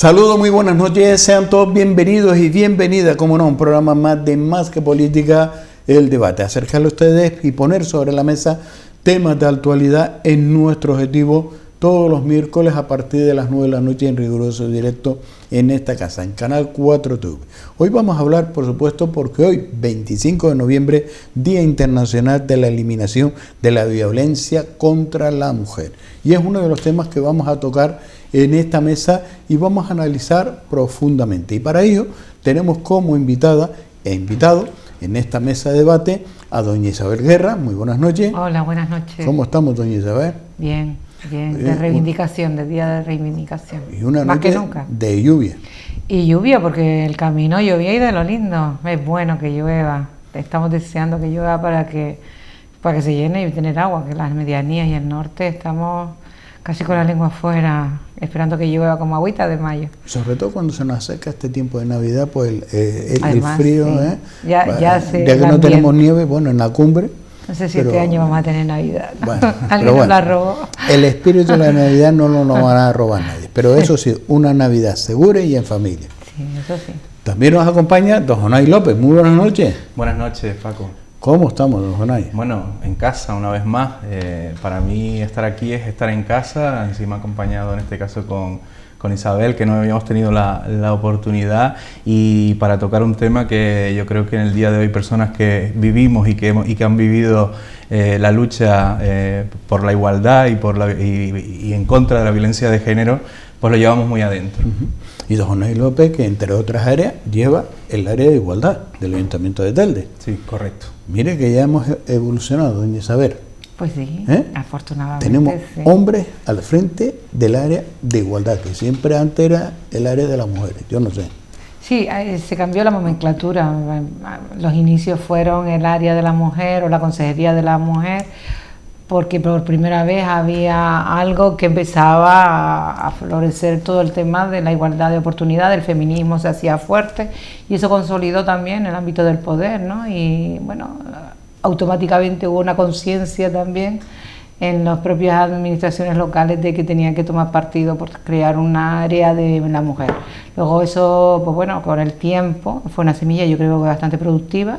Saludos, muy buenas noches, sean todos bienvenidos y bienvenidas, como no, un programa más de Más que Política, el debate. Acercarle a ustedes y poner sobre la mesa temas de actualidad es nuestro objetivo todos los miércoles a partir de las 9 de la noche en riguroso directo en esta casa, en Canal 4 TV. Hoy vamos a hablar, por supuesto, porque hoy, 25 de noviembre, Día Internacional de la Eliminación de la Violencia contra la Mujer. Y es uno de los temas que vamos a tocar en esta mesa y vamos a analizar profundamente. Y para ello tenemos como invitada e invitado en esta mesa de debate a doña Isabel Guerra. Muy buenas noches. Hola, buenas noches. ¿Cómo estamos, doña Isabel? Bien, de reivindicación, de día de reivindicación. Y una más noche que nunca. De lluvia. Y lluvia, porque el camino llovía y de lo lindo. Es bueno que llueva. Estamos deseando que llueva para que se llene y tener agua, que las medianías y el norte estamos casi con la lengua afuera, esperando que llueva como agüita de mayo. Sobre todo cuando se nos acerca este tiempo de Navidad, pues Además, el frío, sí. Ya que no tenemos nieve, bueno, en la cumbre. No sé si este año vamos a tener Navidad. Bueno, Alguien nos la robó. El espíritu de la Navidad no nos lo van a robar nadie, pero eso sí, una Navidad segura y en familia. Sí, eso sí. También nos acompaña don Jonay López. Muy buenas noches. Buenas noches, Paco. ¿Cómo estamos, don Jonay? Bueno, en casa una vez más. Para mí estar aquí es estar en casa, encima acompañado en este caso con Isabel, que no habíamos tenido la oportunidad, y para tocar un tema que yo creo que en el día de hoy personas que vivimos y que han vivido la lucha por la igualdad y en contra de la violencia de género, pues lo llevamos muy adentro. Y don Jonay López, que entre otras áreas lleva el área de igualdad del Ayuntamiento de Telde. Sí, correcto. Mire que ya hemos evolucionado, doña Isabel. Pues sí, afortunadamente. Tenemos sí. hombres al frente del área de igualdad, que siempre antes era el área de las mujeres, yo no sé. Sí, se cambió la nomenclatura. Los inicios fueron el área de la mujer o la consejería de la mujer, porque por primera vez había algo que empezaba a florecer, todo el tema de la igualdad de oportunidad, el feminismo se hacía fuerte y eso consolidó también el ámbito del poder, ¿no? Y bueno, automáticamente hubo una conciencia también en las propias administraciones locales de que tenían que tomar partido por crear un área de la mujer. Luego eso, pues bueno, con el tiempo, fue una semilla yo creo que bastante productiva,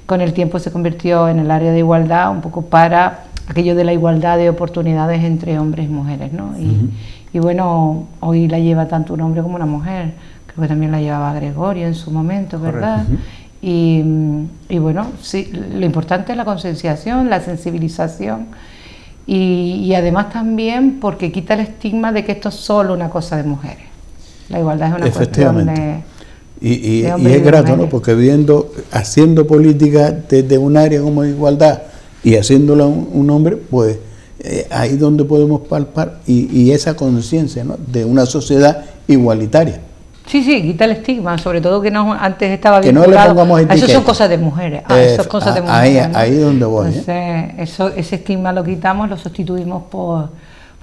con el tiempo se convirtió en el área de igualdad un poco para aquello de la igualdad de oportunidades entre hombres y mujeres, ¿no? Y bueno, hoy la lleva tanto un hombre como una mujer, creo que también la llevaba Gregorio en su momento, ¿verdad? Y bueno, sí, lo importante es la concienciación, la sensibilización y además también porque quita el estigma de que esto es solo una cosa de mujeres. La igualdad es una cuestión de... Y es grato, ¿no? Porque haciendo política desde un área como igualdad y haciéndola un hombre, pues ahí es donde podemos palpar y esa conciencia, ¿no?, de una sociedad igualitaria. Sí, quita el estigma, sobre todo que no, antes estaba que vinculado. No le pongamos etiqueta. Eso son cosas de mujeres. Eso es cosas de mujeres. Ahí es donde voy. Entonces, ese estigma lo quitamos, lo sustituimos por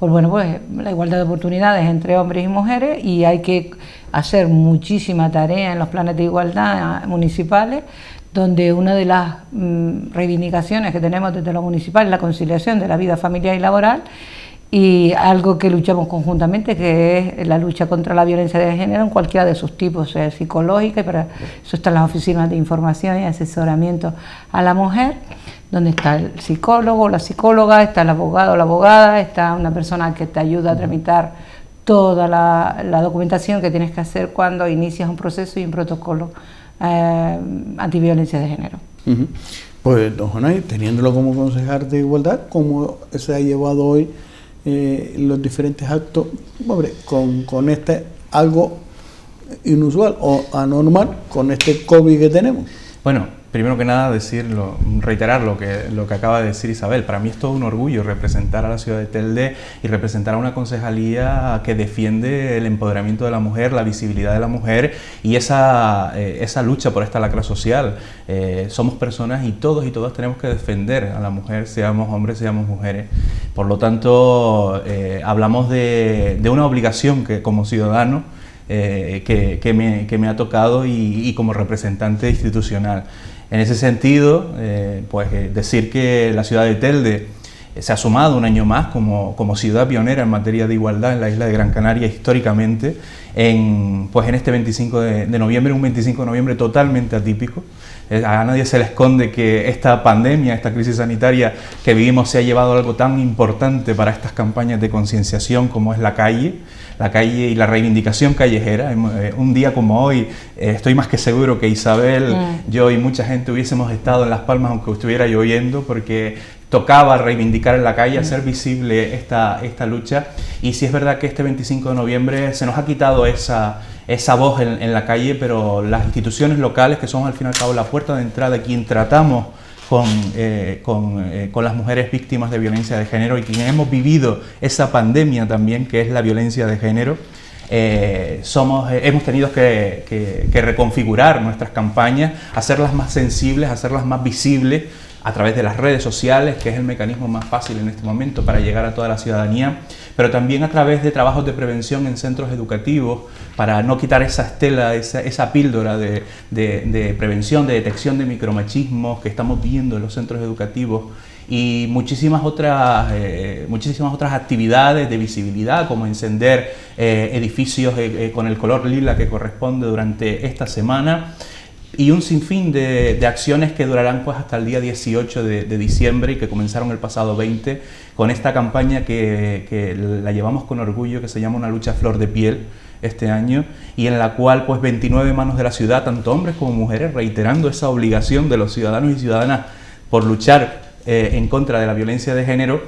bueno, pues la igualdad de oportunidades entre hombres y mujeres, y hay que hacer muchísima tarea en los planes de igualdad municipales, donde una de las reivindicaciones que tenemos desde lo municipal es la conciliación de la vida familiar y laboral, y algo que luchamos conjuntamente, que es la lucha contra la violencia de género en cualquiera de sus tipos, sea psicológica, y para eso están las oficinas de información y asesoramiento a la mujer, donde está el psicólogo, la psicóloga, está el abogado o la abogada, está una persona que te ayuda a tramitar toda la documentación que tienes que hacer cuando inicias un proceso y un protocolo antiviolencia de género. Pues don Jonay, teniéndolo como concejal de igualdad, ¿cómo se ha llevado hoy los diferentes actos, hombre, con este algo inusual o anormal con este COVID que tenemos? Bueno, primero que nada reiterar lo que acaba de decir Isabel. Para mí es todo un orgullo representar a la ciudad de Telde y representar a una concejalía que defiende el empoderamiento de la mujer, la visibilidad de la mujer y esa lucha por esta lacra social. Somos personas y todos y todas tenemos que defender a la mujer, seamos hombres, seamos mujeres. Por lo tanto, hablamos de una obligación que como ciudadano que me ha tocado y como representante institucional. En ese sentido, decir que la ciudad de Telde se ha sumado un año más como ciudad pionera en materia de igualdad en la isla de Gran Canaria históricamente, pues en este 25 de noviembre, un 25 de noviembre totalmente atípico. A nadie se le esconde que esta pandemia, esta crisis sanitaria que vivimos se ha llevado a algo tan importante para estas campañas de concienciación como es la calle y la reivindicación callejera. Un día como hoy, estoy más que seguro que Isabel, yo y mucha gente hubiésemos estado en Las Palmas aunque estuviera lloviendo, porque tocaba reivindicar en la calle, hacer visible esta lucha. Y sí es verdad que este 25 de noviembre se nos ha quitado esa voz en la calle, pero las instituciones locales, que son al fin y al cabo la puerta de entrada, quien tratamos con las mujeres víctimas de violencia de género y quien hemos vivido esa pandemia también, que es la violencia de género, hemos tenido que reconfigurar nuestras campañas, hacerlas más sensibles, hacerlas más visibles a través de las redes sociales, que es el mecanismo más fácil en este momento para llegar a toda la ciudadanía, pero también a través de trabajos de prevención en centros educativos, para no quitar esa estela, esa píldora de prevención, de detección de micromachismos que estamos viendo en los centros educativos, y muchísimas otras actividades de visibilidad, como encender edificios con el color lila que corresponde durante esta semana, y un sinfín de acciones que durarán pues hasta el día 18 de diciembre y que comenzaron el pasado 20 con esta campaña que la llevamos con orgullo, que se llama Una lucha a flor de piel este año, y en la cual pues 29 manos de la ciudad, tanto hombres como mujeres, reiterando esa obligación de los ciudadanos y ciudadanas por luchar en contra de la violencia de género,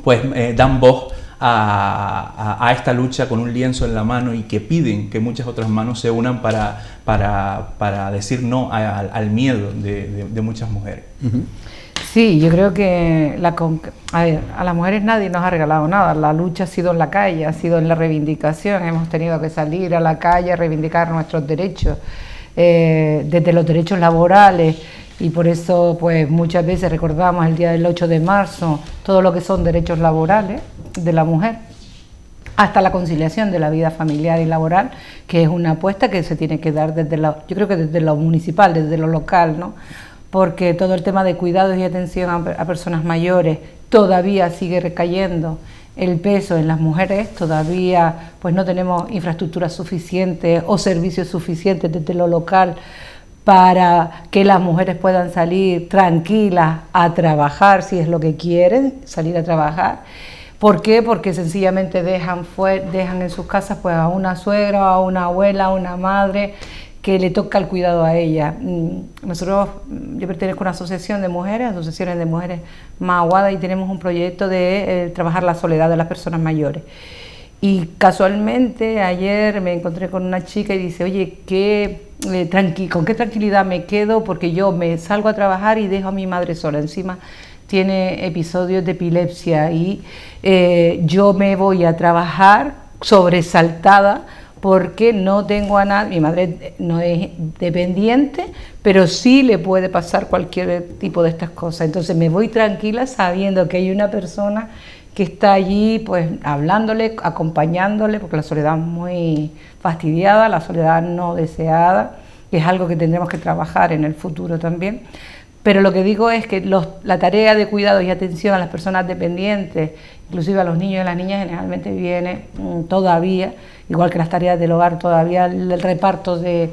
pues dan voz a esta lucha con un lienzo en la mano, y que piden que muchas otras manos se unan para decir no al miedo de muchas mujeres. Sí, yo creo que a las mujeres nadie nos ha regalado nada. La lucha ha sido en la calle, ha sido en la reivindicación. Hemos tenido que salir a la calle a reivindicar nuestros derechos, desde los derechos laborales. Y por eso pues muchas veces recordamos el día del 8 de marzo todo lo que son derechos laborales de la mujer, hasta la conciliación de la vida familiar y laboral, que es una apuesta que se tiene que dar yo creo que desde lo municipal, desde lo local, ¿no? Porque todo el tema de cuidados y atención a personas mayores todavía sigue recayendo el peso en las mujeres, todavía pues no tenemos infraestructura suficiente o servicios suficientes desde lo local para que las mujeres puedan salir tranquilas a trabajar, si es lo que quieren, salir a trabajar. ¿Por qué? Porque sencillamente dejan en sus casas pues a una suegra, a una abuela, a una madre, que le toca el cuidado a ella. Yo pertenezco a una asociación de mujeres, asociaciones de mujeres Maguada, y tenemos un proyecto de trabajar la soledad de las personas mayores. Y casualmente ayer me encontré con una chica y dice, oye, ¿con qué tranquilidad me quedo? Porque yo me salgo a trabajar y dejo a mi madre sola. Encima tiene episodios de epilepsia y yo me voy a trabajar sobresaltada porque no tengo a nadie. Mi madre no es dependiente, pero sí le puede pasar cualquier tipo de estas cosas. Entonces me voy tranquila sabiendo que hay una persona que está allí pues hablándole, acompañándole, porque la soledad es muy fastidiada, la soledad no deseada, que es algo que tendremos que trabajar en el futuro también. Pero lo que digo es que la tarea de cuidado y atención a las personas dependientes, inclusive a los niños y a las niñas, generalmente viene todavía, igual que las tareas del hogar, todavía el reparto de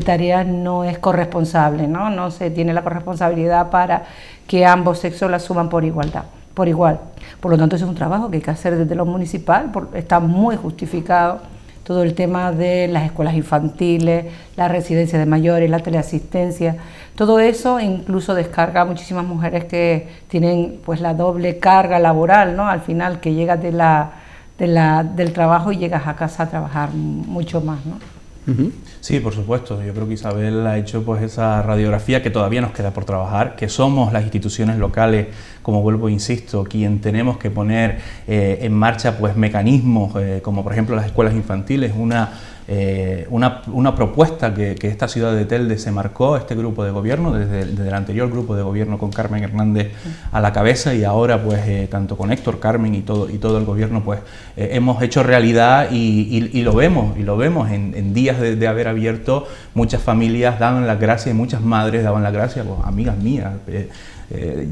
tareas no es corresponsable, ¿no? No se tiene la corresponsabilidad para que ambos sexos la asuman por igual. Por lo tanto, ese es un trabajo que hay que hacer desde lo municipal, está muy justificado todo el tema de las escuelas infantiles, la residencia de mayores, la teleasistencia, todo eso incluso descarga a muchísimas mujeres que tienen pues la doble carga laboral, ¿no? Al final, que llegas del trabajo y llegas a casa a trabajar mucho más, ¿no? Sí, por supuesto. Yo creo que Isabel ha hecho pues esa radiografía que todavía nos queda por trabajar, que somos las instituciones locales, como vuelvo e insisto, quien tenemos que poner en marcha pues mecanismos como por ejemplo las escuelas infantiles, una propuesta que esta ciudad de Telde se marcó, este grupo de gobierno, desde el anterior grupo de gobierno con Carmen Hernández a la cabeza, y ahora pues tanto con Héctor, Carmen y todo el gobierno pues hemos hecho realidad y lo vemos en días de haber abierto. Muchas familias daban las gracias y muchas madres daban las gracias, pues, amigas mías,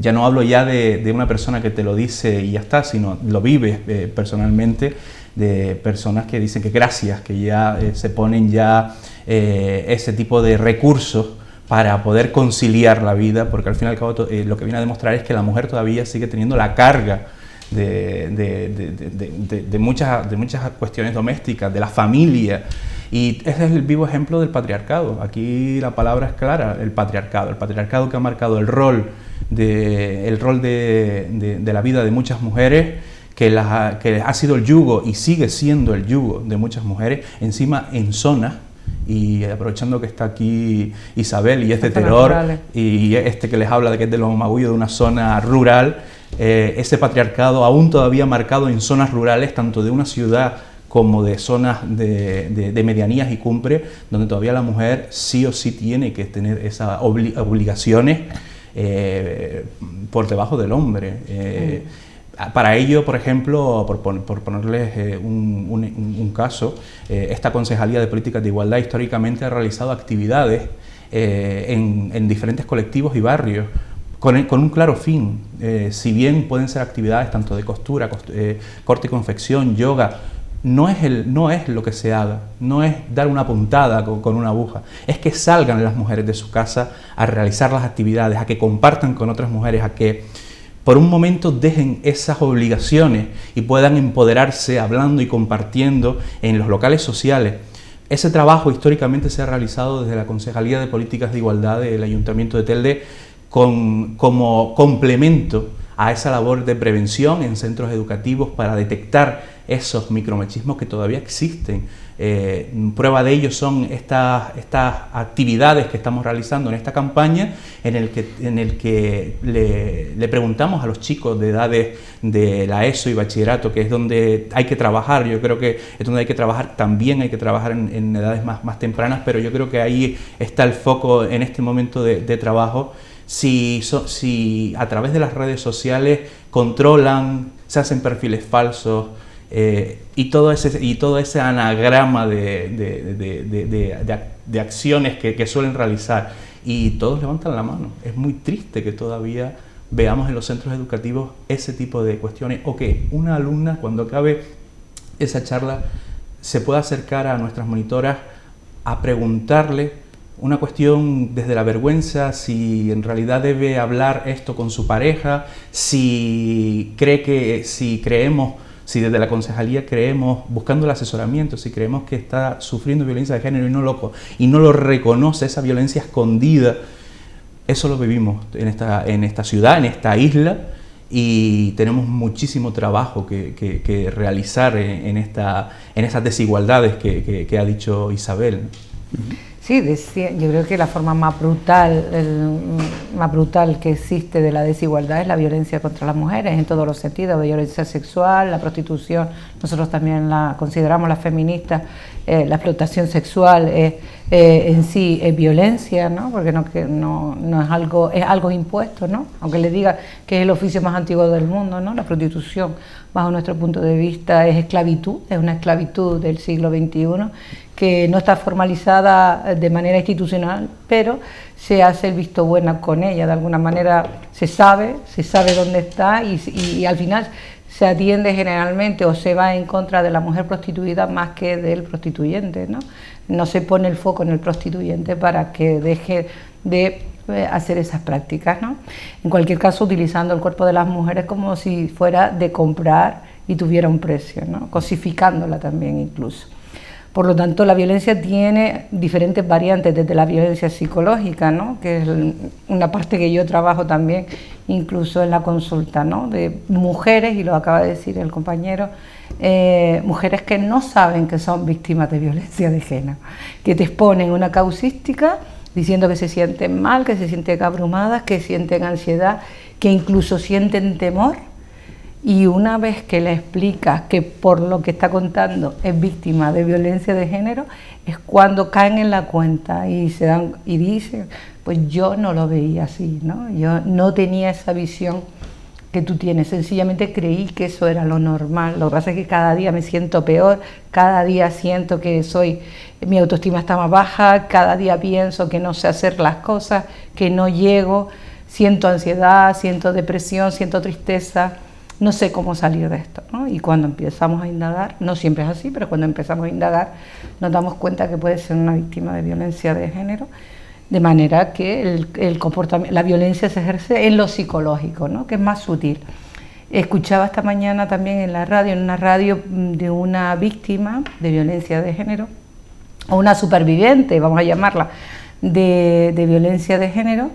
Ya no hablo ya de una persona que te lo dice y ya está, sino lo vives personalmente, de personas que dicen que gracias, que ya se ponen ya ese tipo de recursos para poder conciliar la vida, porque al fin y al cabo lo que viene a demostrar es que la mujer todavía sigue teniendo la carga de muchas cuestiones domésticas, de la familia, y ese es el vivo ejemplo del patriarcado. Aquí la palabra es clara, el patriarcado que ha marcado el rol de la vida de muchas mujeres, que ha sido el yugo y sigue siendo el yugo de muchas mujeres, encima en zonas. Y aprovechando que está aquí Isabel y Terror y que les habla de que es de los magullos de una zona rural, ese patriarcado aún todavía marcado en zonas rurales, tanto de una ciudad como de zonas de medianías y cumbre, donde todavía la mujer sí o sí tiene que tener esas obligaciones por debajo del hombre. Para ello, por ejemplo, por ponerles un caso, esta Concejalía de Políticas de Igualdad históricamente ha realizado actividades en diferentes colectivos y barrios con un claro fin. Si bien pueden ser actividades tanto de costura, corte y confección, yoga, no es lo que se haga, no es dar una puntada con una aguja, es que salgan las mujeres de su casa a realizar las actividades, a que compartan con otras mujeres, a que por un momento dejen esas obligaciones y puedan empoderarse hablando y compartiendo en los locales sociales. Ese trabajo históricamente se ha realizado desde la Concejalía de Políticas de Igualdad del Ayuntamiento de Telde como complemento a esa labor de prevención en centros educativos para detectar esos micromachismos que todavía existen. Prueba de ello son estas actividades que estamos realizando en esta campaña, en el que le preguntamos a los chicos de edades de la ESO y bachillerato, que es donde hay que trabajar. Yo creo que es donde hay que trabajar, también hay que trabajar en edades más tempranas, pero yo creo que ahí está el foco en este momento de trabajo. Si a través de las redes sociales controlan, se hacen perfiles falsos, y todo ese anagrama de acciones que suelen realizar, y todos levantan la mano. Es muy triste que todavía veamos en los centros educativos ese tipo de cuestiones, o que una alumna, cuando acabe esa charla, se pueda acercar a nuestras monitoras a preguntarle una cuestión desde la vergüenza, si en realidad debe hablar esto con su pareja, si desde la concejalía creemos, buscando el asesoramiento, si creemos que está sufriendo violencia de género y no lo reconoce, esa violencia escondida. Eso lo vivimos en esta ciudad, en esta isla, y tenemos muchísimo trabajo que realizar en esas desigualdades que ha dicho Isabel. Sí, yo creo que la forma más brutal que existe de la desigualdad es la violencia contra las mujeres, en todos los sentidos, la violencia sexual, la prostitución. Nosotros también la consideramos, las feministas, la explotación sexual en sí es violencia, ¿no? Porque no es algo impuesto, ¿no? Aunque le diga que es el oficio más antiguo del mundo, ¿no? La prostitución, bajo nuestro punto de vista, es esclavitud, es una esclavitud del siglo XXI, que no está formalizada de manera institucional, pero se hace el visto bueno con ella. De alguna manera se sabe dónde está, y al final se atiende generalmente o se va en contra de la mujer prostituida más que del prostituyente, ¿no? No se pone el foco en el prostituyente para que deje de hacer esas prácticas, ¿no? En cualquier caso, utilizando el cuerpo de las mujeres como si fuera de comprar y tuviera un precio, ¿no? Cosificándola también incluso. Por lo tanto, la violencia tiene diferentes variantes, desde la violencia psicológica, ¿no? Que es una parte que yo trabajo también, incluso en la consulta, ¿no? De mujeres, y lo acaba de decir el compañero, mujeres que no saben que son víctimas de violencia de género, que te exponen una causística diciendo que se sienten mal, que se sienten abrumadas, que sienten ansiedad, que incluso sienten temor. Y una vez que le explicas que por lo que está contando es víctima de violencia de género, es cuando caen en la cuenta y dicen, pues yo no lo veía así, ¿no? Yo no tenía esa visión que tú tienes, sencillamente creí que eso era lo normal. Lo que pasa es que cada día me siento peor, cada día siento que mi autoestima está más baja, cada día pienso que no sé hacer las cosas, que no llego. siento ansiedad, siento depresión, siento tristeza, no sé cómo salir de esto, ¿no? Y cuando empezamos a indagar, no siempre es así, pero cuando empezamos a indagar nos damos cuenta que puede ser una víctima de violencia de género, de manera que el comportamiento, la violencia se ejerce en lo psicológico, ¿no? Que es más sutil. Escuchaba esta mañana también en la radio, en una radio de una víctima de violencia de género, o una superviviente, vamos a llamarla, de violencia de género,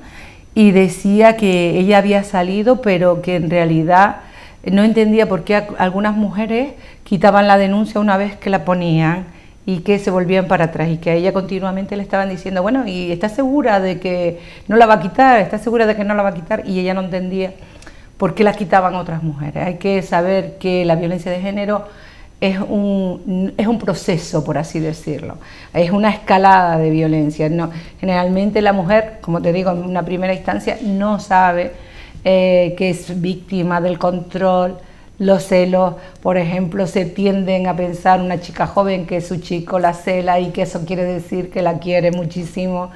y decía que ella había salido, pero que en realidad no entendía por qué algunas mujeres quitaban la denuncia una vez que la ponían y que se volvían para atrás, y que a ella continuamente le estaban diciendo, bueno, ¿y estás segura de que no la va a quitar? ¿Estás segura de que no la va a quitar? Y ella no entendía por qué la quitaban otras mujeres. Hay que saber que la violencia de género es un proceso, por así decirlo, es una escalada de violencia. No, generalmente la mujer, como te digo, en una primera instancia no sabe que es víctima del control, los celos. Por ejemplo, se tienden a pensar una chica joven que su chico la cela y que eso quiere decir que la quiere muchísimo.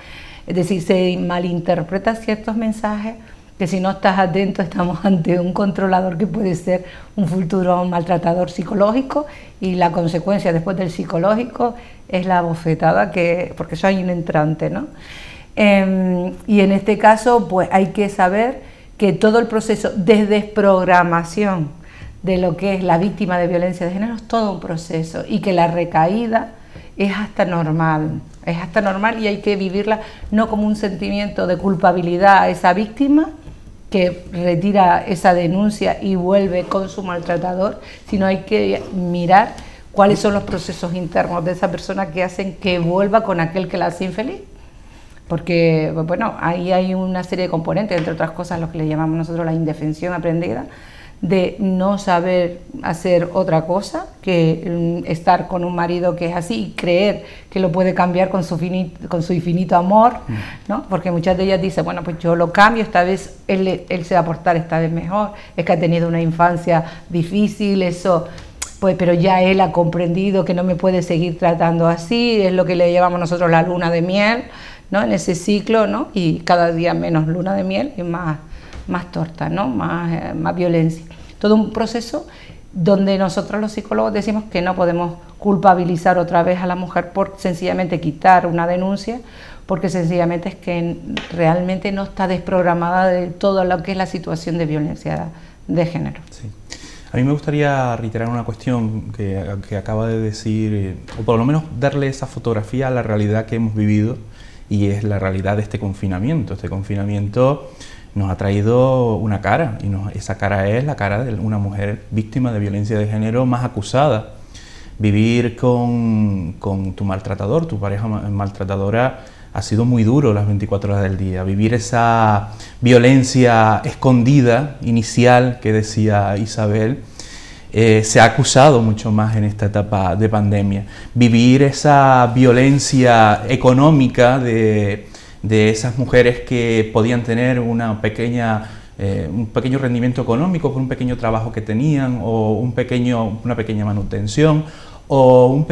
Es decir, se malinterpretan ciertos mensajes que si no estás atento estamos ante un controlador que puede ser un futuro maltratador psicológico, y la consecuencia después del psicológico es la bofetada, porque eso hay un entrante, ¿no? Y en este caso pues hay que saber que todo el proceso de desprogramación de lo que es la víctima de violencia de género es todo un proceso, y que la recaída es hasta normal, y hay que vivirla no como un sentimiento de culpabilidad a esa víctima que retira esa denuncia y vuelve con su maltratador, sino hay que mirar cuáles son los procesos internos de esa persona que hacen que vuelva con aquel que la hace infeliz. Porque, bueno, ahí hay una serie de componentes, entre otras cosas lo que le llamamos nosotros la indefensión aprendida, de no saber hacer otra cosa que estar con un marido que es así y creer que lo puede cambiar con su infinito amor, ¿no? Porque muchas de ellas dicen, bueno, pues yo lo cambio, esta vez él se va a portar esta vez mejor, es que ha tenido una infancia difícil, eso, pues, pero ya él ha comprendido que no me puede seguir tratando así, es lo que le llamamos nosotros la luna de miel, ¿no? En ese ciclo, ¿no? Y cada día menos luna de miel y más torta, ¿no? Más violencia. Todo un proceso donde nosotros los psicólogos decimos que no podemos culpabilizar otra vez a la mujer por sencillamente quitar una denuncia, porque sencillamente es que realmente no está desprogramada de todo lo que es la situación de violencia de género. Sí. A mí me gustaría reiterar una cuestión que acaba de decir, o por lo menos darle esa fotografía a la realidad que hemos vivido, y es la realidad de este confinamiento. Este confinamiento nos ha traído una cara, y esa cara es la cara de una mujer víctima de violencia de género más acusada. Vivir con tu maltratador, tu pareja maltratadora, ha sido muy duro las 24 horas del día. Vivir esa violencia escondida, inicial, que decía Isabel, se ha acusado mucho más en esta etapa de pandemia. Vivir esa violencia económica de esas mujeres que podían tener un pequeño rendimiento económico por un pequeño trabajo que tenían, o una pequeña manutención, o una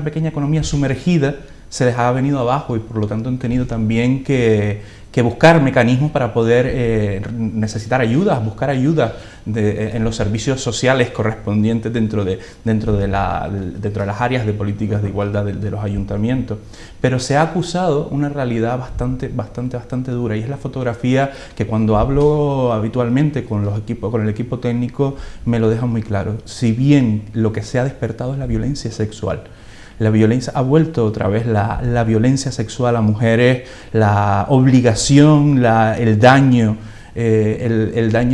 pequeña economía sumergida, se les ha venido abajo, y por lo tanto han tenido también que buscar mecanismos para poder necesitar ayuda, buscar ayuda en los servicios sociales correspondientes dentro de las áreas de políticas de igualdad de los ayuntamientos. Pero se ha acusado una realidad bastante dura, y es la fotografía que cuando hablo habitualmente con el equipo técnico me lo deja muy claro. Si bien lo que se ha despertado es la violencia sexual, la violencia ha vuelto otra vez, la violencia sexual a mujeres, la obligación, el daño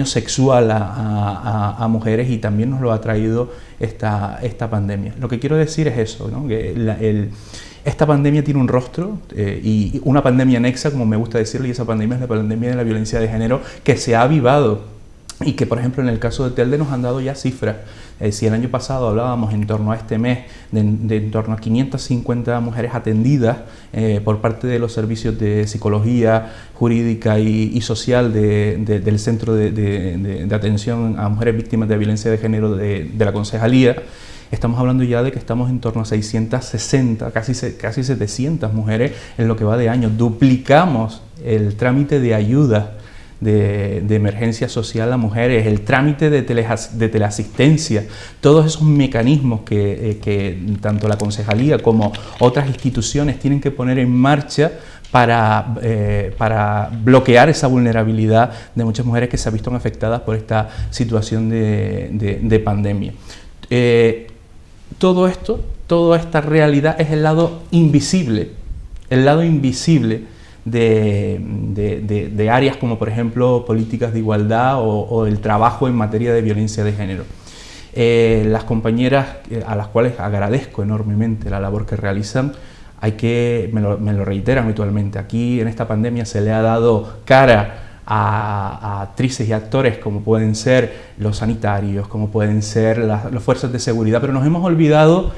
sexual a mujeres, y también nos lo ha traído esta pandemia. Lo que quiero decir es eso, ¿no? Que esta pandemia tiene un rostro y una pandemia anexa, como me gusta decirlo, y esa pandemia es la pandemia de la violencia de género, que se ha avivado, y que, por ejemplo, en el caso de Telde nos han dado ya cifras. Si el año pasado hablábamos en torno a este mes de en torno a 550 mujeres atendidas por parte de los servicios de psicología jurídica y social del Centro de Atención a Mujeres Víctimas de Violencia de Género de la Concejalía, estamos hablando ya de que estamos en torno a 660, casi 700 mujeres en lo que va de año. Duplicamos el trámite de ayuda de emergencia social a mujeres, el trámite de teleasistencia, todos esos mecanismos que tanto la concejalía como otras instituciones tienen que poner en marcha para bloquear esa vulnerabilidad de muchas mujeres que se han visto afectadas por esta situación de pandemia. Todo esto, toda esta realidad es el lado invisible de áreas como por ejemplo políticas de igualdad o el trabajo en materia de violencia de género. Las compañeras a las cuales agradezco enormemente la labor que realizan, me lo reiteran habitualmente, aquí en esta pandemia se le ha dado cara a actrices y actores como pueden ser los sanitarios, como pueden ser las fuerzas de seguridad, pero nos hemos olvidado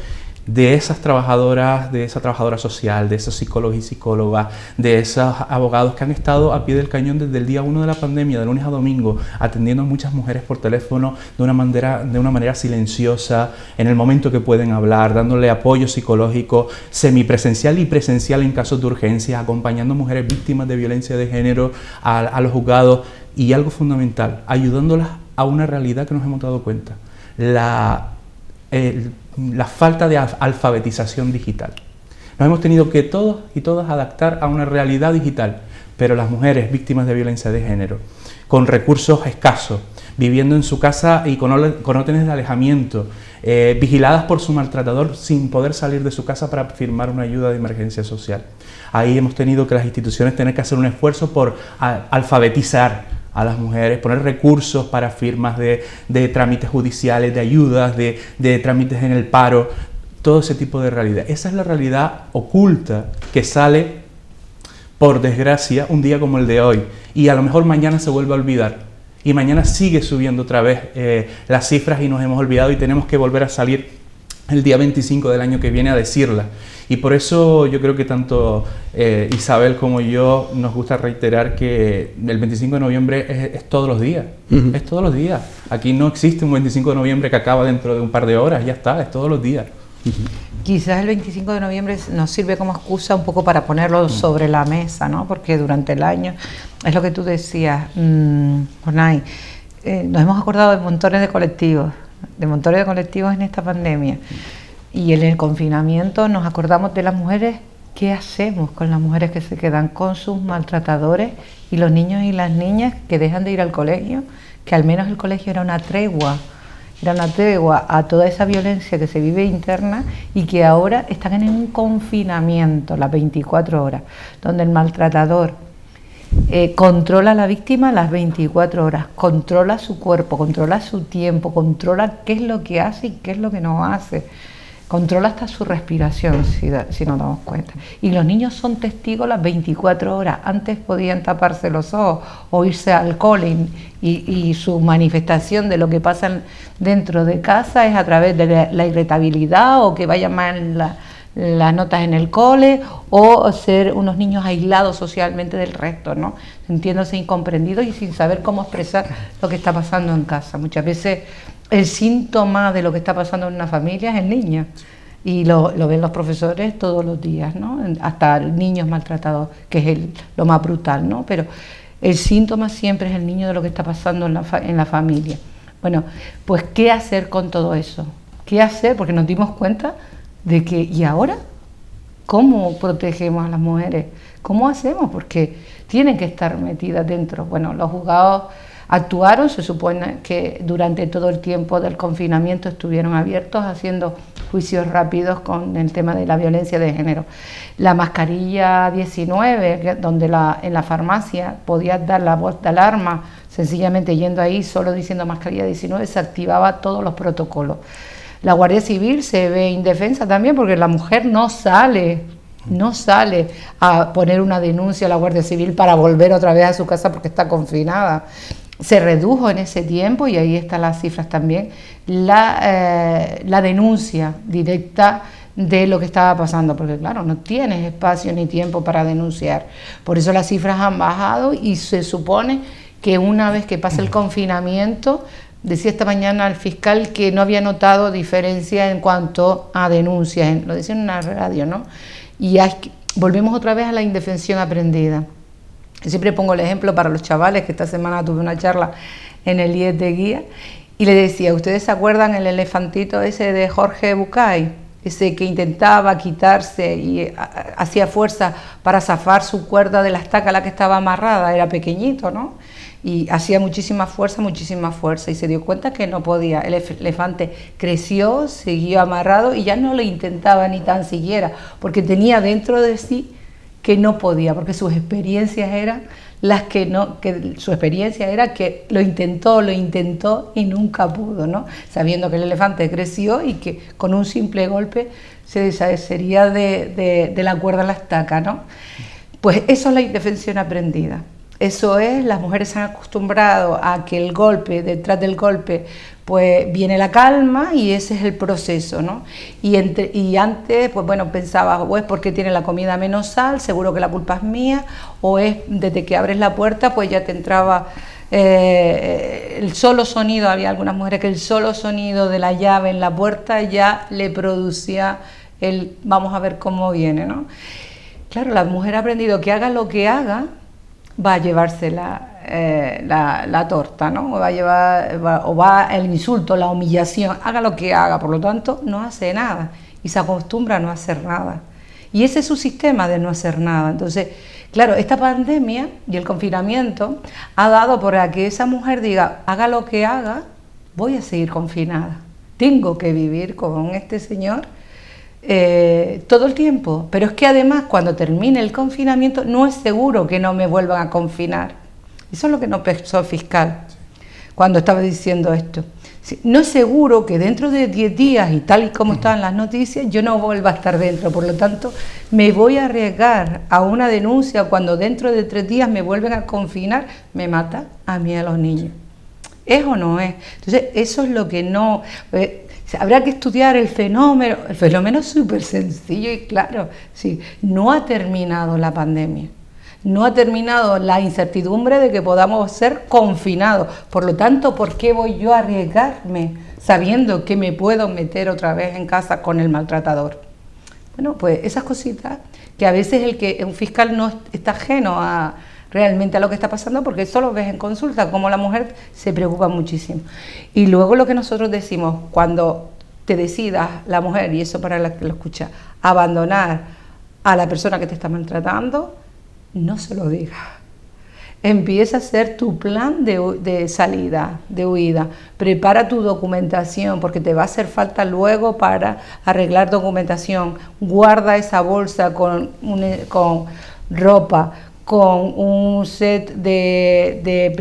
de esas trabajadoras, de esa trabajadora social, de esos psicólogos y psicólogas, de esos abogados que han estado a pie del cañón desde el día 1 de la pandemia, de lunes a domingo, atendiendo a muchas mujeres por teléfono de una manera silenciosa, en el momento que pueden hablar, dándole apoyo psicológico semipresencial y presencial en casos de urgencia, acompañando a mujeres víctimas de violencia de género a los juzgados y algo fundamental, ayudándolas a una realidad que nos hemos dado cuenta, la falta de alfabetización digital. Nos hemos tenido que todos y todas adaptar a una realidad digital, pero las mujeres víctimas de violencia de género, con recursos escasos, viviendo en su casa y con órdenes de alejamiento, vigiladas por su maltratador sin poder salir de su casa para firmar una ayuda de emergencia social. Ahí hemos tenido que las instituciones tener que hacer un esfuerzo por alfabetizar a las mujeres, poner recursos para firmas de trámites judiciales, de ayudas, de trámites en el paro, todo ese tipo de realidad. Esa es la realidad oculta que sale, por desgracia, un día como el de hoy, y a lo mejor mañana se vuelve a olvidar, y mañana sigue subiendo otra vez las cifras y nos hemos olvidado y tenemos que volver a salir el día 25 del año que viene a decirla. Y por eso yo creo que tanto Isabel como yo nos gusta reiterar que el 25 de noviembre es todos los días, es todos los días. Aquí no existe un 25 de noviembre que acaba dentro de un par de horas, ya está, es todos los días. Quizás el 25 de noviembre nos sirve como excusa un poco para ponerlo sobre la mesa, ¿no? Porque durante el año, es lo que tú decías, Jornay, nos hemos acordado de montones de colectivos en esta pandemia. Y en el confinamiento nos acordamos de las mujeres. ¿Qué hacemos con las mujeres que se quedan con sus maltratadores y los niños y las niñas que dejan de ir al colegio? Que al menos el colegio era una tregua a toda esa violencia que se vive interna y que ahora están en un confinamiento las 24 horas, donde el maltratador controla a la víctima las 24 horas, controla su cuerpo, controla su tiempo, controla qué es lo que hace y qué es lo que no hace. Controla hasta su respiración, si nos damos cuenta. Y los niños son testigos las 24 horas. Antes podían taparse los ojos o irse al cole y su manifestación de lo que pasa dentro de casa es a través de la irritabilidad o que vayan mal las notas en el cole o ser unos niños aislados socialmente del resto, ¿no? Sintiéndose incomprendidos y sin saber cómo expresar lo que está pasando en casa. Muchas veces el síntoma de lo que está pasando en una familia es el niño y lo ven los profesores todos los días, ¿no? Hasta niños maltratados, que es lo más brutal, ¿no? Pero el síntoma siempre es el niño de lo que está pasando en la familia. Bueno, pues ¿qué hacer con todo eso? ¿Qué hacer? Porque nos dimos cuenta de que, ¿y ahora? ¿Cómo protegemos a las mujeres? ¿Cómo hacemos? Porque tienen que estar metidas dentro. Bueno, los juzgados actuaron, se supone que durante todo el tiempo del confinamiento estuvieron abiertos haciendo juicios rápidos con el tema de la violencia de género. La mascarilla 19, donde en la farmacia podías dar la voz de alarma, sencillamente yendo ahí, solo diciendo mascarilla 19, se activaba todos los protocolos. La Guardia Civil se ve indefensa también porque la mujer no sale a poner una denuncia a la Guardia Civil para volver otra vez a su casa porque está confinada. Se redujo en ese tiempo, y ahí están las cifras también, la denuncia directa de lo que estaba pasando, porque claro, no tienes espacio ni tiempo para denunciar. Por eso las cifras han bajado y se supone que una vez que pase el confinamiento, decía esta mañana el fiscal que no había notado diferencia en cuanto a denuncias, lo decía en una radio, ¿no? Y volvemos otra vez a la indefensión aprendida. Yo siempre pongo el ejemplo para los chavales, que esta semana tuve una charla en el IES de guía, y le decía, ¿ustedes se acuerdan el elefantito ese de Jorge Bucay? Ese que intentaba quitarse y hacía fuerza para zafar su cuerda de la estaca a la que estaba amarrada, era pequeñito, ¿no? Y hacía muchísima fuerza, y se dio cuenta que no podía. El elefante creció, siguió amarrado y ya no lo intentaba ni tan siquiera, porque tenía dentro de sí que no podía, porque sus experiencias eran las que no, que su experiencia era que lo intentó y nunca pudo, ¿no? Sabiendo que el elefante creció y que con un simple golpe se deshacería de la cuerda a la estaca, ¿no? Pues eso es la indefensión aprendida. Eso es, las mujeres se han acostumbrado a que el golpe, detrás del golpe, pues viene la calma y ese es el proceso, ¿no? Y antes, pues bueno, pensaba, o es porque tiene la comida menos sal, seguro que la culpa es mía, o es desde que abres la puerta, pues ya te entraba el solo sonido, había algunas mujeres que el solo sonido de la llave en la puerta ya le producía el vamos a ver cómo viene, ¿no? Claro, la mujer ha aprendido que haga lo que haga, va a llevarse la torta, ¿no? O va el insulto, la humillación, haga lo que haga, por lo tanto no hace nada y se acostumbra a no hacer nada. Y ese es su sistema de no hacer nada. Entonces, claro, esta pandemia y el confinamiento ha dado para que esa mujer diga, haga lo que haga, voy a seguir confinada. Tengo que vivir con este señor todo el tiempo, pero es que además cuando termine el confinamiento no es seguro que no me vuelvan a confinar. Eso es lo que no pensó el fiscal cuando estaba diciendo esto. No es seguro que dentro de 10 días y tal y como estaban las noticias yo no vuelva a estar dentro, por lo tanto me voy a arriesgar a una denuncia cuando dentro de 3 días me vuelven a confinar, me mata a mí y a los niños. ¿Es o no es? Entonces eso es lo que no... Habrá que estudiar el fenómeno es súper sencillo y claro, sí, no ha terminado la pandemia, no ha terminado la incertidumbre de que podamos ser confinados, por lo tanto, ¿por qué voy yo a arriesgarme sabiendo que me puedo meter otra vez en casa con el maltratador? Bueno, pues esas cositas que a veces un fiscal no está ajeno realmente a lo que está pasando porque eso lo ves en consulta, como la mujer se preocupa muchísimo. Y luego lo que nosotros decimos, cuando te decidas la mujer, y eso para la que lo escucha, abandonar a la persona que te está maltratando, no se lo digas. Empieza a hacer tu plan de salida, de huida. Prepara tu documentación porque te va a hacer falta luego para arreglar documentación. Guarda esa bolsa con ropa, con un set de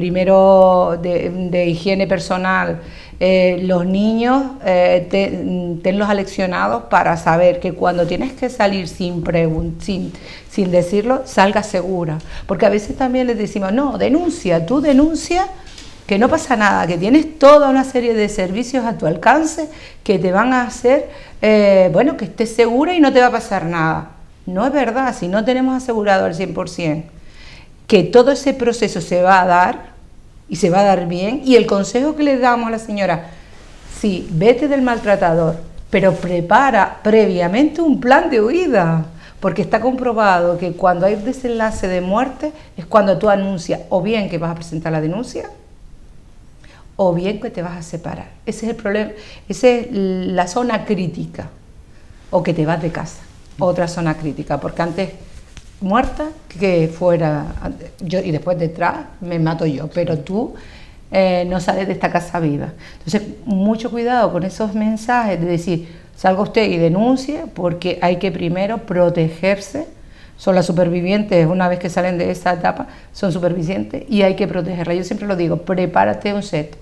higiene personal. Los niños, tenlos aleccionados para saber que cuando tienes que salir sin decirlo, salgas segura. Porque a veces también les decimos, no, tú denuncia, que no pasa nada, que tienes toda una serie de servicios a tu alcance que te van a hacer, que estés segura y no te va a pasar nada. No es verdad, si no tenemos asegurado al 100%. Que todo ese proceso se va a dar y se va a dar bien, y el consejo que le damos a la señora, sí, vete del maltratador, pero prepara previamente un plan de huida, porque está comprobado que cuando hay desenlace de muerte es cuando tú anuncias o bien que vas a presentar la denuncia o bien que te vas a separar. Ese es el problema, esa es la zona crítica, o que te vas de casa, otra zona crítica, porque antes muerta que fuera yo y después detrás me mato yo, pero tú no sales de esta casa viva. Entonces mucho cuidado con esos mensajes de decir salga usted y denuncie, porque hay que primero protegerse. Son las supervivientes, una vez que salen de esa etapa son supervivientes y hay que protegerlas. Yo siempre lo digo, prepárate un set,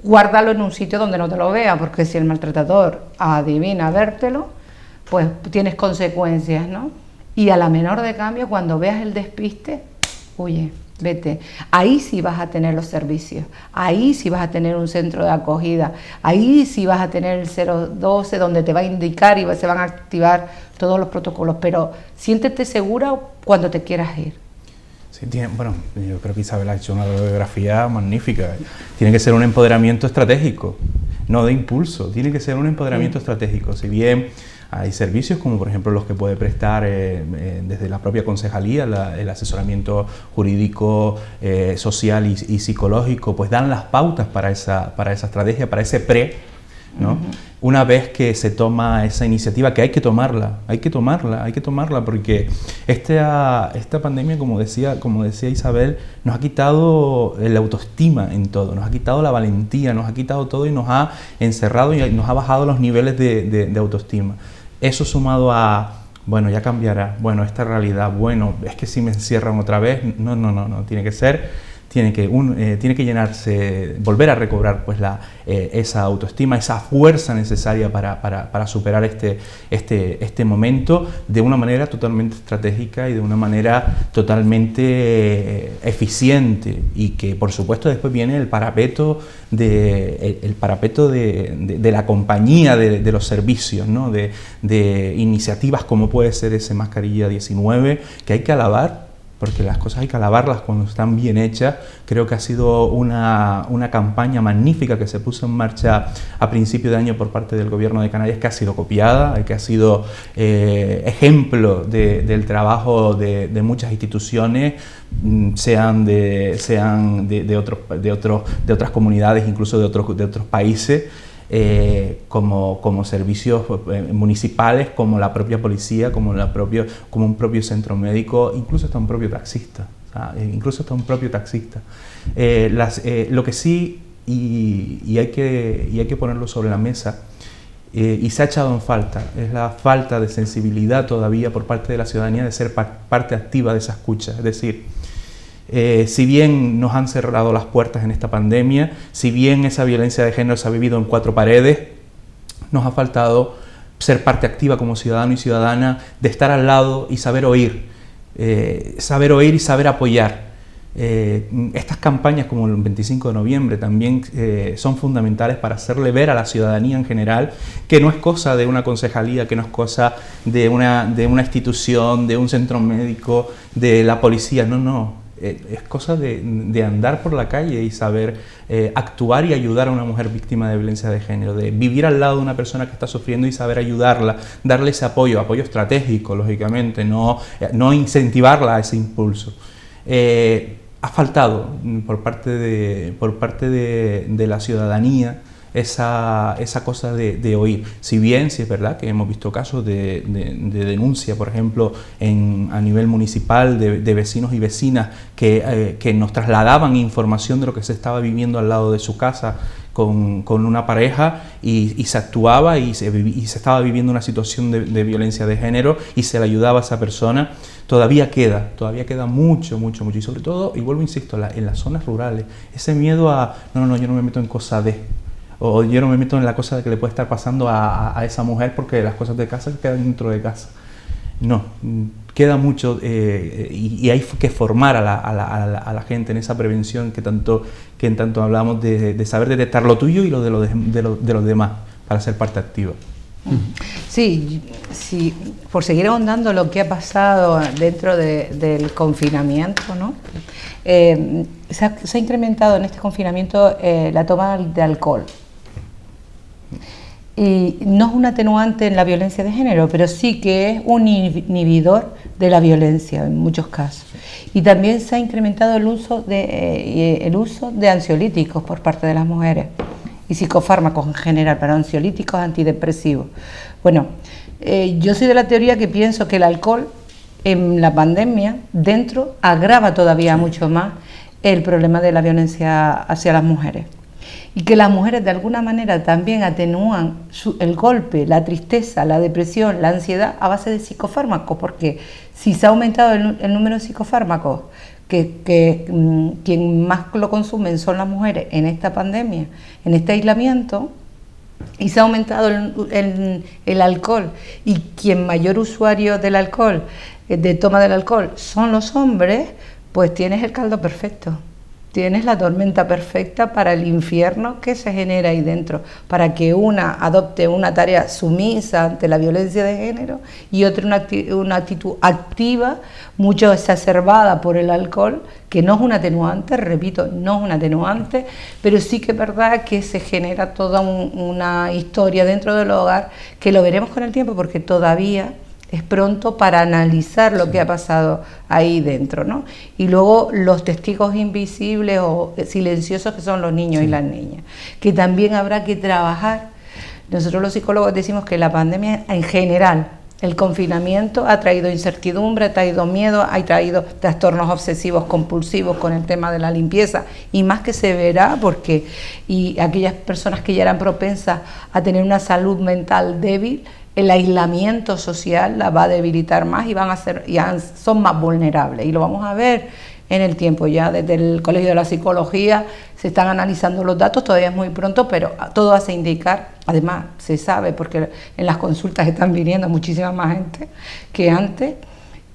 guárdalo en un sitio donde no te lo vea, porque si el maltratador adivina vértelo, pues tienes consecuencias, ¿no? Y a la menor de cambio, cuando veas el despiste, huye, vete. Ahí sí vas a tener los servicios, ahí sí vas a tener un centro de acogida, ahí sí vas a tener el 012 donde te va a indicar y se van a activar todos los protocolos, pero siéntete segura cuando te quieras ir. Sí, yo creo que Isabel ha hecho una biografía magnífica. Tiene que ser un empoderamiento estratégico, no de impulso, tiene que ser un empoderamiento estratégico. Si bien Hay servicios como por ejemplo los que puede prestar desde la propia concejalía, el asesoramiento jurídico, social y psicológico, pues dan las pautas para esa estrategia, para ese ¿no? Una vez que se toma esa iniciativa, que hay que tomarla, porque esta pandemia, como decía Isabel, nos ha quitado la autoestima en todo, nos ha quitado la valentía, nos ha quitado todo y nos ha encerrado y nos ha bajado los niveles de autoestima. Eso sumado a, bueno, ya cambiará, bueno, esta realidad, bueno, es que si me encierran otra vez, no, tiene que llenarse, volver a recobrar pues esa autoestima, esa fuerza necesaria para superar este momento de una manera totalmente estratégica y de una manera totalmente eficiente, y que por supuesto después viene el parapeto de la compañía de los servicios, ¿no? de iniciativas como puede ser ese Mascarilla 19, que hay que alabar, porque las cosas hay que alabarlas cuando están bien hechas. Creo que ha sido una campaña magnífica que se puso en marcha a principio de año por parte del Gobierno de Canarias, que ha sido copiada, que ha sido ejemplo del trabajo de muchas instituciones, sean de otras comunidades, incluso de otros países, como servicios municipales, como la propia policía, como un propio centro médico, incluso hasta un propio taxista. Lo que sí, y hay que ponerlo sobre la mesa, y se ha echado en falta, es la falta de sensibilidad todavía por parte de la ciudadanía de ser parte activa de esa escucha. Es decir, si bien nos han cerrado las puertas en esta pandemia, si bien esa violencia de género se ha vivido en cuatro paredes, nos ha faltado ser parte activa como ciudadano y ciudadana, de estar al lado y saber oír y saber apoyar. Estas campañas como el 25 de noviembre también son fundamentales para hacerle ver a la ciudadanía en general que no es cosa de una concejalía, que no es cosa de una institución, de un centro médico, de la policía, no. Es cosa de andar por la calle y saber actuar y ayudar a una mujer víctima de violencia de género, de vivir al lado de una persona que está sufriendo y saber ayudarla, darle ese apoyo estratégico, lógicamente, no incentivarla a ese impulso. Ha faltado por parte de la ciudadanía esa cosa de oír. Si bien, sí es verdad que hemos visto casos de denuncia, por ejemplo, a nivel municipal, de vecinos y vecinas que nos trasladaban información de lo que se estaba viviendo al lado de su casa con una pareja, y se actuaba y se estaba viviendo una situación de violencia de género y se le ayudaba a esa persona. Todavía queda mucho, y sobre todo, y vuelvo, insisto, en las zonas rurales, ese miedo a, no, yo no me meto en cosa o yo no me meto en la cosa que le puede estar pasando a esa mujer, porque las cosas de casa quedan dentro de casa. No, queda mucho, y hay que formar a la gente en esa prevención que en tanto hablamos de saber detectar lo tuyo y lo de los demás para ser parte activa. Sí, por seguir ahondando lo que ha pasado dentro del confinamiento, ¿no? Se ha incrementado en este confinamiento la toma de alcohol. Y no es un atenuante en la violencia de género, pero sí que es un inhibidor de la violencia en muchos casos. Y también se ha incrementado el uso de ansiolíticos por parte de las mujeres y psicofármacos en general, para ansiolíticos, antidepresivos. Bueno, yo soy de la teoría que pienso que el alcohol en la pandemia dentro agrava todavía mucho más el problema de la violencia hacia las mujeres. Y que las mujeres de alguna manera también atenúan el golpe, la tristeza, la depresión, la ansiedad a base de psicofármacos, porque si se ha aumentado el número de psicofármacos, quien más lo consumen son las mujeres en esta pandemia, en este aislamiento, y se ha aumentado el alcohol, y quien mayor usuario del alcohol, de toma del alcohol, son los hombres, pues tienes el caldo perfecto. tienes la tormenta perfecta para el infierno que se genera ahí dentro, para que una adopte una tarea sumisa ante la violencia de género y otra una actitud activa, mucho exacerbada por el alcohol, que no es un atenuante, repito, no es un atenuante, pero sí que es verdad que se genera toda una historia dentro del hogar, que lo veremos con el tiempo, porque todavía es pronto para analizar lo que ha pasado ahí dentro, ¿no? Y luego los testigos invisibles o silenciosos, que son los niños y las niñas, que también habrá que trabajar. Nosotros los psicólogos decimos que la pandemia en general, el confinamiento ha traído incertidumbre, ha traído miedo, ha traído trastornos obsesivos compulsivos con el tema de la limpieza, y más que se verá porque y aquellas personas que ya eran propensas a tener una salud mental débil, el aislamiento social la va a debilitar más y son más vulnerables, y lo vamos a ver en el tiempo. Ya desde el Colegio de la Psicología se están analizando los datos, todavía es muy pronto, pero todo hace indicar, además se sabe porque en las consultas están viniendo muchísima más gente que antes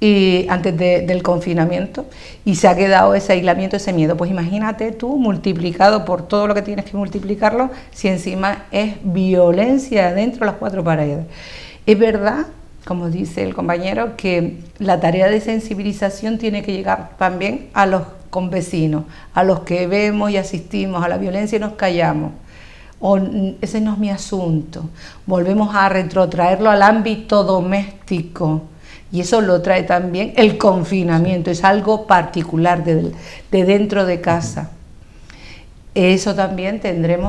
del confinamiento, y se ha quedado ese aislamiento, ese miedo. Pues imagínate tú, multiplicado por todo lo que tienes que multiplicarlo, si encima es violencia dentro de las cuatro paredes. Es verdad, como dice el compañero, que la tarea de sensibilización tiene que llegar también a los convecinos, a los que vemos y asistimos a la violencia y nos callamos. Ese no es mi asunto. Volvemos a retrotraerlo al ámbito doméstico. Y eso lo trae también el confinamiento, es algo particular de dentro de casa. Eso también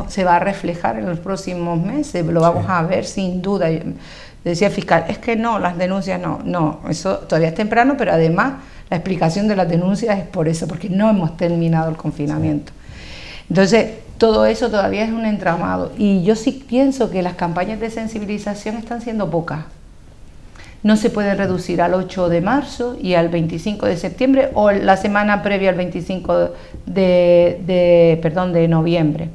se va a reflejar en los próximos meses, lo vamos a ver sin duda. Decía el fiscal, es que no, las denuncias no, eso todavía es temprano, pero además la explicación de las denuncias es por eso, porque no hemos terminado el confinamiento. Entonces, todo eso todavía es un entramado, y yo sí pienso que las campañas de sensibilización están siendo pocas. No se pueden reducir al 8 de marzo y al 25 de septiembre o la semana previa al 25 de noviembre.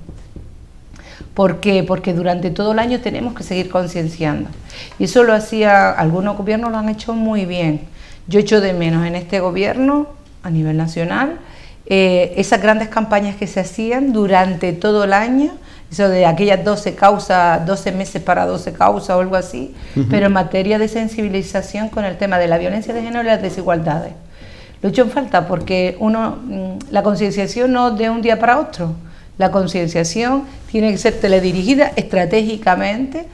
¿Por qué? Porque durante todo el año tenemos que seguir concienciando. Y eso lo hacía, algunos gobiernos lo han hecho muy bien. Yo echo de menos en este gobierno, a nivel nacional, esas grandes campañas que se hacían durante todo el año, eso de aquellas 12 causas, 12 meses para 12 causas o algo así, pero en materia de sensibilización con el tema de la violencia de género y las desigualdades. Lo he hecho en falta porque la concienciación no de un día para otro, la concienciación tiene que ser teledirigida estratégicamente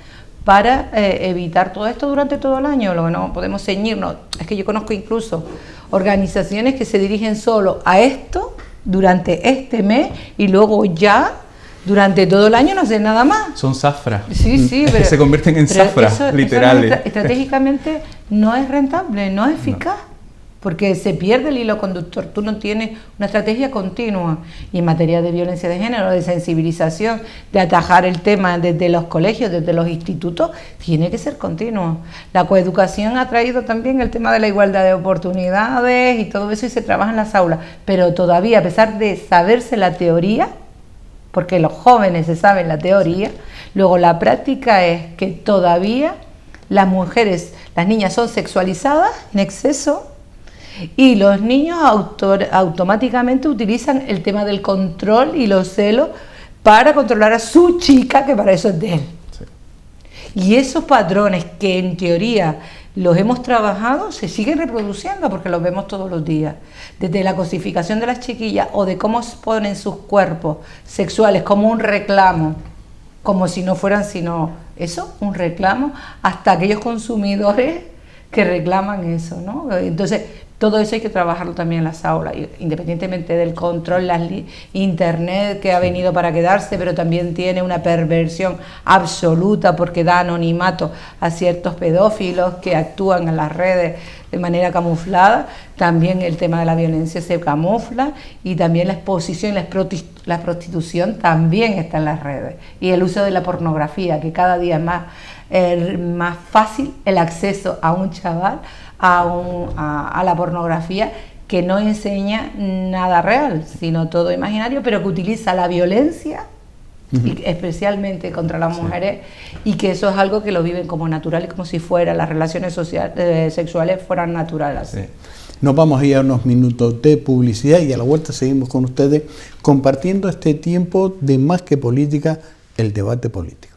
para evitar todo esto durante todo el año. Lo que no podemos ceñirnos, es que yo conozco incluso organizaciones que se dirigen solo a esto durante este mes y luego ya durante todo el año no hacen nada más. Son zafras. Sí, pero se convierten en zafras, literales. Estratégicamente no es rentable, no es eficaz, porque se pierde el hilo conductor. Tú no tienes una estrategia continua. Y en materia de violencia de género, de sensibilización, de atajar el tema desde los colegios, desde los institutos, tiene que ser continuo. La coeducación ha traído también el tema de la igualdad de oportunidades y todo eso, y se trabaja en las aulas. Pero todavía, a pesar de saberse la teoría, porque los jóvenes se saben la teoría, luego la práctica es que todavía las mujeres, las niñas son sexualizadas en exceso, y los niños automáticamente utilizan el tema del control y los celos para controlar a su chica, que para eso es de él. Sí. Y esos patrones que en teoría los hemos trabajado se siguen reproduciendo porque los vemos todos los días. Desde la cosificación de las chiquillas o de cómo ponen sus cuerpos sexuales como un reclamo, como si no fueran sino eso, un reclamo, hasta aquellos consumidores que reclaman eso, ¿no? Entonces, todo eso hay que trabajarlo también en las aulas, independientemente del control, internet que ha venido para quedarse, pero también tiene una perversión absoluta porque da anonimato a ciertos pedófilos que actúan en las redes de manera camuflada. También el tema de la violencia se camufla, y también la exposición, la prostitución también está en las redes, y el uso de la pornografía, que cada día es más fácil el acceso a un chaval a la pornografía, que no enseña nada real, sino todo imaginario, pero que utiliza la violencia, y especialmente contra las mujeres, y que eso es algo que lo viven como natural, y como si fuera las relaciones sexuales fueran naturales. Sí. Nos vamos a ir a unos minutos de publicidad y a la vuelta seguimos con ustedes compartiendo este tiempo de Más que Política, el debate político.